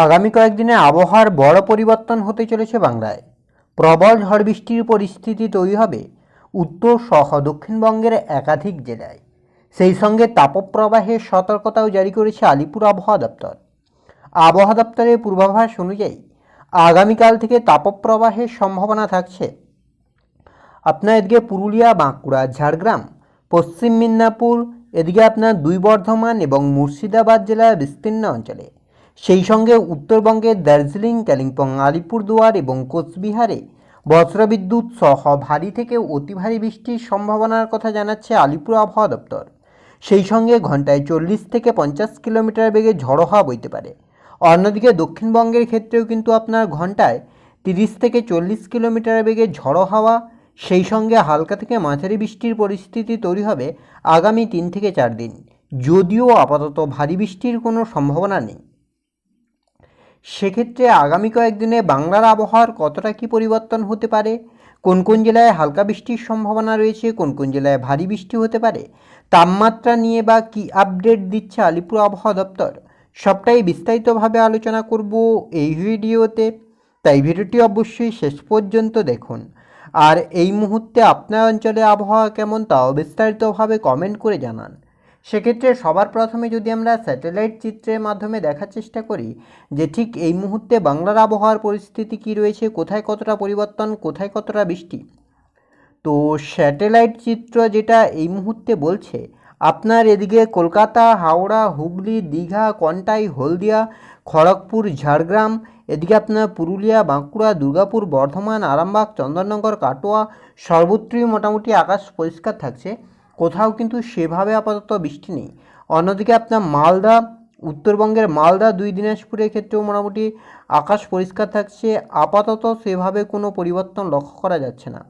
আগামী কয়েকদিনে আবহাওয়ার বড় পরিবর্তন হতে চলেছে বাংলায়। প্রবল ঝড় বৃষ্টির পরিস্থিতি তৈরি হবে উত্তর সহ দক্ষিণবঙ্গের একাধিক জেলায়। সেই সঙ্গে তাপপ্রবাহের সতর্কতাও জারি করেছে আলিপুর আবহাওয়া দপ্তর। আবহাওয়া দপ্তরের পূর্বাভাস অনুযায়ী আগামীকাল থেকে তাপপ্রবাহের সম্ভাবনা থাকছে আপনার এদিকে পুরুলিয়া, বাঁকুড়া, ঝাড়গ্রাম, পশ্চিম মেদিনীপুর, এদিকে আপনার দুই বর্ধমান এবং মুর্শিদাবাদ জেলার বিস্তীর্ণ অঞ্চলে। সেই সঙ্গে উত্তরবঙ্গের দার্জিলিং, কালিম্পং, আলিপুরদুয়ার এবং কোচবিহারে বজ্রবিদ্যুৎ সহ ভারী থেকে অতি ভারী বৃষ্টির সম্ভাবনার কথা জানাচ্ছে আলিপুর আবহাওয়া দপ্তর। সেই সঙ্গে ঘন্টায় 40 থেকে 50 কিলোমিটার বেগে ঝড়ো হাওয়া বইতে পারে। অন্যদিকে দক্ষিণবঙ্গের ক্ষেত্রেও কিন্তু আপনার ঘন্টায় 30 থেকে 40 কিলোমিটার বেগে ঝড়ো হাওয়া, সেই সঙ্গে হালকা থেকে মাঝারি বৃষ্টির পরিস্থিতি তৈরি হবে আগামী 3 থেকে 4 দিন, যদিও আপাতত ভারী বৃষ্টির কোনো সম্ভাবনা নেই। সেক্ষেত্রে আগামী কয়েকদিনে বাংলার আবহাওয়ার কতটা কী পরিবর্তন হতে পারে, কোন কোন জেলায় হালকা বৃষ্টির সম্ভাবনা রয়েছে, কোন কোন জেলায় ভারী বৃষ্টি হতে পারে, তাপমাত্রা নিয়ে বা কী আপডেট দিচ্ছে আলিপুর আবহাওয়া দপ্তর, সবটাই বিস্তারিতভাবে আলোচনা করব এই ভিডিওতে। তাই ভিডিওটি অবশ্যই শেষ পর্যন্ত দেখুন। আর এই মুহূর্তে আপনার অঞ্চলে আবহাওয়া কেমন তাও বিস্তারিতভাবে কমেন্ট করে জানান। সেক্ষেত্রে সবার প্রথমে যদি আমরা স্যাটেলাইট চিত্রের মাধ্যমে দেখার চেষ্টা করি যে ঠিক এই মুহূর্তে বাংলার আবহাওয়ার পরিস্থিতি কী রয়েছে, কোথায় কতটা পরিবর্তন, কোথায় কতটা বৃষ্টি। তো স্যাটেলাইট চিত্র যেটা এই মুহূর্তে বলছে আপনার এদিকে কলকাতা, হাওড়া, হুগলি, দীঘা, কন্টাই, হলদিয়া, খড়গপুর, ঝাড়গ্রাম, এদিকে আপনার পুরুলিয়া, বাঁকুড়া, দুর্গাপুর, বর্ধমান, আরামবাগ, চন্দননগর, কাটোয়া সর্বত্রই মোটামুটি আকাশ পরিষ্কার থাকছে, কোথাও কিন্তু সেভাবে আপাতত বৃষ্টি নেই। অন্যদিকে আপনার মালদা, উত্তরবঙ্গের মালদা, দুই দিনাজপুরের ক্ষেত্রেও মোটামুটি আকাশ পরিষ্কার থাকছে, আপাতত সেভাবে কোনো পরিবর্তন লক্ষ্য করা যাচ্ছে না।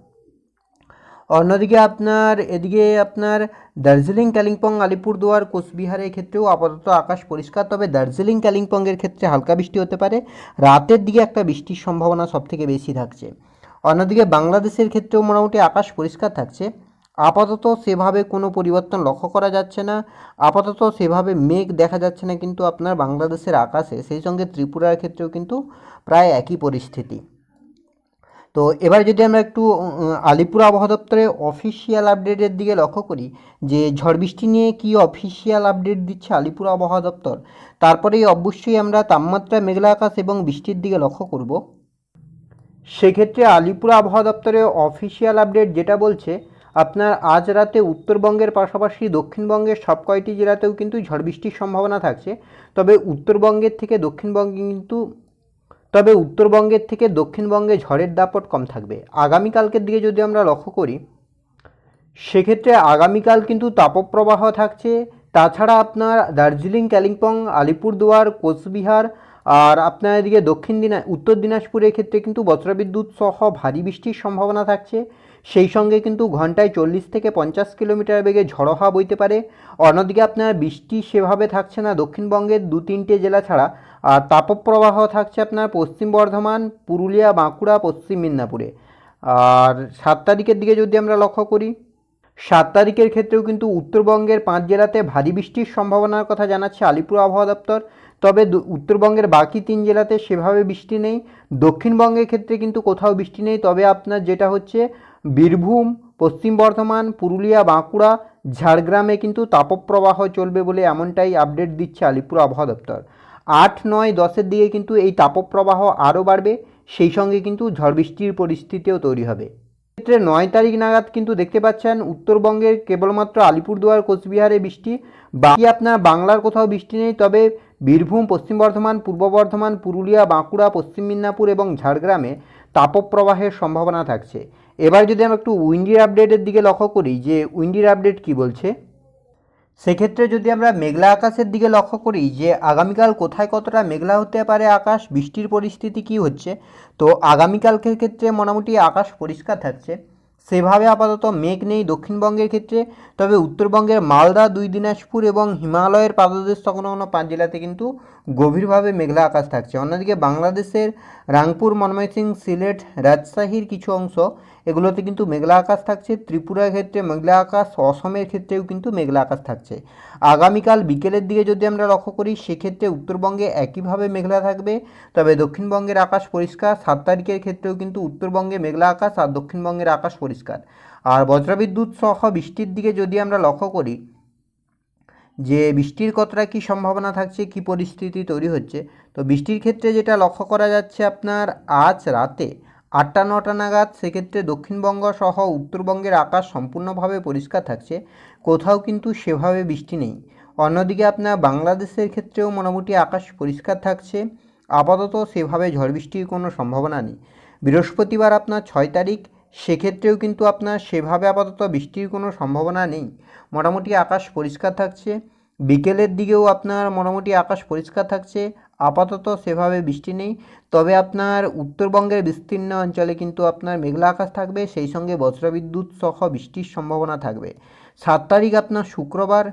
অন্যদিকে আপনার এদিকে আপনার দার্জিলিং, কালিম্পং, আলিপুরদুয়ার, কোচবিহারের ক্ষেত্রেও আপাতত আকাশ পরিষ্কার, তবে দার্জিলিং, কালিম্পংয়ের ক্ষেত্রে হালকা বৃষ্টি হতে পারে, রাতের দিকে একটা বৃষ্টির সম্ভাবনা সবথেকে বেশি থাকছে। অন্যদিকে বাংলাদেশের ক্ষেত্রেও মোটামুটি আকাশ পরিষ্কার থাকছে, আপাতত সেভাবে কোনো পরিবর্তন লক্ষ্য করা যাচ্ছে না, আপাতত সেভাবে মেঘ দেখা যাচ্ছে না কিন্তু আপনার বাংলাদেশের আকাশে। সেই সঙ্গে ত্রিপুরার ক্ষেত্রেও কিন্তু প্রায় একই পরিস্থিতি। তো এবার যদি আমরা একটু আলিপুর আবহাওয়া দপ্তরের অফিসিয়াল আপডেটের দিকে লক্ষ্য করি যে ঝড় বৃষ্টি নিয়ে কী অফিসিয়াল আপডেট দিচ্ছে আলিপুর আবহাওয়া দপ্তর, তারপরেই অবশ্যই আমরা তাপমাত্রা, মেঘলা আকাশ এবং বৃষ্টির দিকে লক্ষ্য করব। সেক্ষেত্রে আলিপুর আবহাওয়া দপ্তরের অফিসিয়াল আপডেট যেটা বলছে আপনার আজ রাতে উত্তরবঙ্গের পাশাপাশি দক্ষিণবঙ্গের সব কয়টি জেলাতেও কিন্তু ঝড় বৃষ্টির সম্ভাবনা থাকছে, তবে উত্তরবঙ্গের থেকে দক্ষিণবঙ্গে ঝড়ের দাপট কম থাকবে। আগামীকালকের দিকে যদি আমরা লক্ষ্য করি সেক্ষেত্রে আগামীকাল কিন্তু তাপপ্রবাহ থাকছে, তাছাড়া আপনার দার্জিলিং, কালিম্পং, আলিপুরদুয়ার, কোচবিহার আর আপনার এদিকে উত্তর দিনাজপুরের ক্ষেত্রে কিন্তু বজ্রবিদ্যুৎ সহ ভারী বৃষ্টির সম্ভাবনা থাকছে, সেই সঙ্গে কিন্তু ঘন্টায় 40 থেকে 50 কিলোমিটার বেগে ঝড়ো হাওয়া বইতে পারে। অন্যদিকে আপনার বৃষ্টি সেভাবে থাকছে না দক্ষিণবঙ্গের 2-3টে জেলা ছাড়া, আর তাপপ্রবাহ থাকছে আপনার পশ্চিম বর্ধমান, পুরুলিয়া, বাঁকুড়া, পশ্চিম মেদিনীপুরে। আর 7 তারিখের দিকে যদি আমরা লক্ষ্য করি 7 তারিখের ক্ষেত্রেও কিন্তু উত্তরবঙ্গের 5 জেলাতে ভারী বৃষ্টির সম্ভাবনার কথা জানাচ্ছে আলিপুর আবহাওয়া দপ্তর, তবে উত্তরবঙ্গের বাকি 3 জেলাতে সেভাবে বৃষ্টি নেই। দক্ষিণবঙ্গের ক্ষেত্রে কিন্তু কোথাও বৃষ্টি নেই, তবে আপনার যেটা হচ্ছে বীরভূম, পশ্চিম বর্ধমান, পুরুলিয়া, বাঁকুড়া, ঝাড়গ্রামে কিন্তু তাপপ্রবাহ চলবে বলে এমনটাই আপডেট দিচ্ছে আলিপুর আবহাওয়া দপ্তর। 8, 9, 10-এর দিকে কিন্তু এই তাপপ্রবাহ আরও বাড়বে, সেই সঙ্গে কিন্তু ঝড় বৃষ্টির পরিস্থিতিও তৈরি হবে। ক্ষেত্রে 9 তারিখ নাগাদ কিন্তু দেখতে পাচ্ছেন উত্তরবঙ্গের কেবলমাত্র আলিপুরদুয়ার, কোচবিহারে বৃষ্টি, বাকি আপনার বাংলার কোথাও বৃষ্টি নেই, তবে বীরভূম, পশ্চিম বর্ধমান, পূর্ব বর্ধমান, পুরুলিয়া, বাঁকুড়া, পশ্চিম মেদিনীপুর এবং ঝাড়গ্রামে তাপপ্রবাহের সম্ভাবনা থাকছে। এবার যদি আমরা একটু উইন্ডির আপডেটের দিকে লক্ষ্য করি যে উইন্ডির আপডেট কী বলছে, সেক্ষেত্রে যদি আমরা মেঘলা আকাশের দিকে লক্ষ্য করি যে আগামীকাল কোথায় কতটা মেঘলা হতে পারে আকাশ, বৃষ্টির পরিস্থিতি কী হচ্ছে, তো আগামীকালকের ক্ষেত্রে মোটামুটি আকাশ পরিষ্কার থাকছে, সেভাবে আপাতত মেঘ নেই দক্ষিণবঙ্গের ক্ষেত্রে, তবে উত্তরবঙ্গের মালদা, দুই দিনাজপুর এবং হিমালয়ের পাদদেশ সংলগ্ন 5 জেলাতে কিন্তু গভীরভাবে মেঘলা আকাশ থাকছে। অন্যদিকে বাংলাদেশের রাংপুর, ময়মনসিংহ, সিলেট, রাজশাহীর কিছু অংশ এগুলোতে কিন্তু মেঘলা আকাশ থাকছে। ত্রিপুরার ক্ষেত্রে মেঘলা আকাশ, অসমের ক্ষেত্রেও কিন্তু মেঘলা আকাশ থাকছে। আগামীকাল বিকেলের দিকে যদি আমরা লক্ষ্য করি সেক্ষেত্রে উত্তরবঙ্গে একইভাবে মেঘলা থাকবে, তবে দক্ষিণবঙ্গের আকাশ পরিষ্কার। 7 তারিখের ক্ষেত্রেও কিন্তু উত্তরবঙ্গে মেঘলা আকাশ আর দক্ষিণবঙ্গের আকাশ পরিষ্কার। আর বজ্রবিদ্যুৎ সহ বৃষ্টির দিকে যদি আমরা লক্ষ্য করি যে বৃষ্টির কতটা কী সম্ভাবনা থাকছে, কী পরিস্থিতি তৈরি হচ্ছে, তো বৃষ্টির ক্ষেত্রে যেটা লক্ষ্য করা যাচ্ছে আপনার আজ রাতে 8টা-9টা নাগাদ সেক্ষেত্রে দক্ষিণবঙ্গ সহ উত্তরবঙ্গের আকাশ সম্পূর্ণভাবে পরিষ্কার থাকছে, কোথাও কিন্তু সেভাবে বৃষ্টি নেই। অন্যদিকে আপনার বাংলাদেশের ক্ষেত্রেও মোটামুটি আকাশ পরিষ্কার থাকছে, আপাতত সেভাবে ঝড় বৃষ্টির কোনো সম্ভাবনা নেই। বৃহস্পতিবার আপনার 6 তারিখ, সেক্ষেত্রেও কিন্তু আপনার সেভাবে আপাতত বৃষ্টির কোনো সম্ভাবনা নেই, মোটামুটি আকাশ পরিষ্কার থাকছে। বিকেলের দিকেও আপনার মোটামুটি আকাশ পরিষ্কার থাকছে, আপাতত সেভাবে বৃষ্টি নেই। তবে আপনার উত্তরবঙ্গের বিস্তীর্ণ অঞ্চলে কিন্তু আপনার মেঘলা আকাশ থাকবে, সেই সঙ্গে বজ্রবিদ্যুৎ সহ বৃষ্টির সম্ভাবনা থাকবে। 7 তারিখ আপনার শুক্রবার,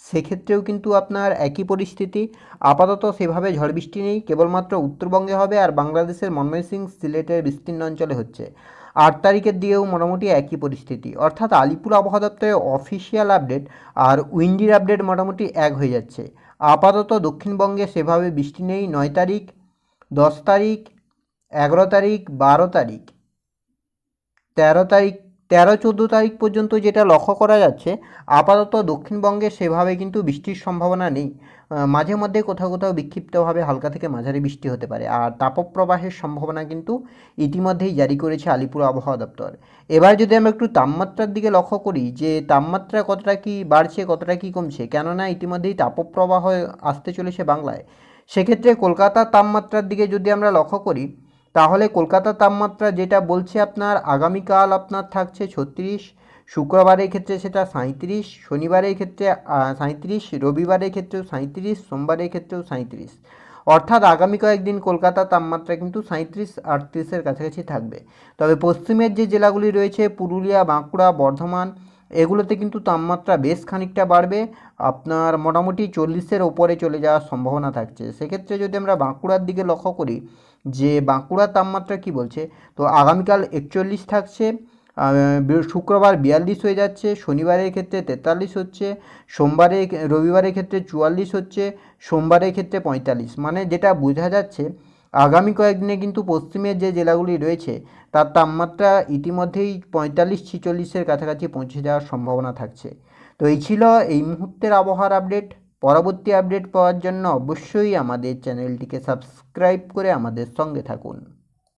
সেক্ষেত্রেও কিন্তু আপনার একই পরিস্থিতি, আপাতত সেভাবে ঝড় বৃষ্টি নেই, কেবলমাত্র উত্তরবঙ্গে হবে আর বাংলাদেশের ময়মনসিংহ, সিলেটের বিস্তীর্ণ অঞ্চলে হচ্ছে। 8 তারিখের দিকেও মোটামুটি একই পরিস্থিতি, অর্থাৎ আলিপুর আবহাওয়া দপ্তরের অফিসিয়াল আপডেট আর উইন্ডির আপডেট মোটামুটি এক হয়ে যাচ্ছে। আপাতত দক্ষিণবঙ্গে সেভাবে বৃষ্টি নেই 9 তারিখ, 10 তারিখ, 11 তারিখ, 12 তারিখ, 13 তারিখ, 13-14 তারিখ পর্যন্ত যেটা লক্ষ্য করা যাচ্ছে, আপাতত দক্ষিণবঙ্গে সেভাবে কিন্তু বৃষ্টির সম্ভাবনা নেই। মাঝে মধ্যে কোথাও কোথাও বিক্ষিপ্তভাবে হালকা থেকে মাঝারি বৃষ্টি হতে পারে। আর তাপপ্রবাহের সম্ভাবনা কিন্তু ইতিমধ্যেই জারি করেছে আলিপুর আবহাওয়া দপ্তর। এবার যদি আমরা একটু তাপমাত্রার দিকে লক্ষ্য করি যে তাপমাত্রা কতটা কি বাড়ছে, কতটা কি কমছে, কেননা ইতিমধ্যেই তাপপ্রবাহ আসতে চলেছে বাংলায়। সেক্ষেত্রে কলকাতার তাপমাত্রার দিকে যদি আমরা লক্ষ্য করি, তাহলে কলকাতার তাপমাত্রা যেটা বলছে আপনার আগামীকাল আপনার থাকছে 36, শুক্রবারের ক্ষেত্রে সেটা 37, শনিবারের ক্ষেত্রে 37, রবিবারের ক্ষেত্রেও 37, সোমবারের ক্ষেত্রেও 37। অর্থাৎ আগামী কয়েকদিন কলকাতার তাপমাত্রা কিন্তু 37-38-এর কাছাকাছি থাকবে। তবে পশ্চিমের যে জেলাগুলি রয়েছে পুরুলিয়া, বাঁকুড়া, বর্ধমান, এগুলোতে কিন্তু তাপমাত্রা বেশ খানিকটা বাড়বে, আপনার মোটামুটি 40-এর ওপরে চলে যাওয়ার সম্ভাবনা থাকছে। সেক্ষেত্রে যদি আমরা বাঁকুড়ার দিকে লক্ষ্য করি যে বাঁকুড়ার তাপমাত্রা কি বলছে, তো আগামীকাল 41 থাকছে, শুক্রবার 42 হয়ে যাচ্ছে, শনিবারের ক্ষেত্রে 43 হচ্ছে, রবিবারের ক্ষেত্রে 44 হচ্ছে, সোমবারের ক্ষেত্রে 45। মানে যেটা বোঝা যাচ্ছে আগামী কয়েকদিনে কিন্তু পশ্চিমের যে জেলাগুলি রয়েছে তার তাপমাত্রা ইতিমধ্যেই 45-46-এর কাছাকাছি পৌঁছে যাওয়ার সম্ভাবনা থাকছে। তো এই ছিল এই মুহূর্তের আবহাওয়ার আপডেট। পরবর্তী আপডেট পাওয়ার জন্য অবশ্যই আমাদের চ্যানেলটিকে সাবস্ক্রাইব করে আমাদের সঙ্গে থাকুন।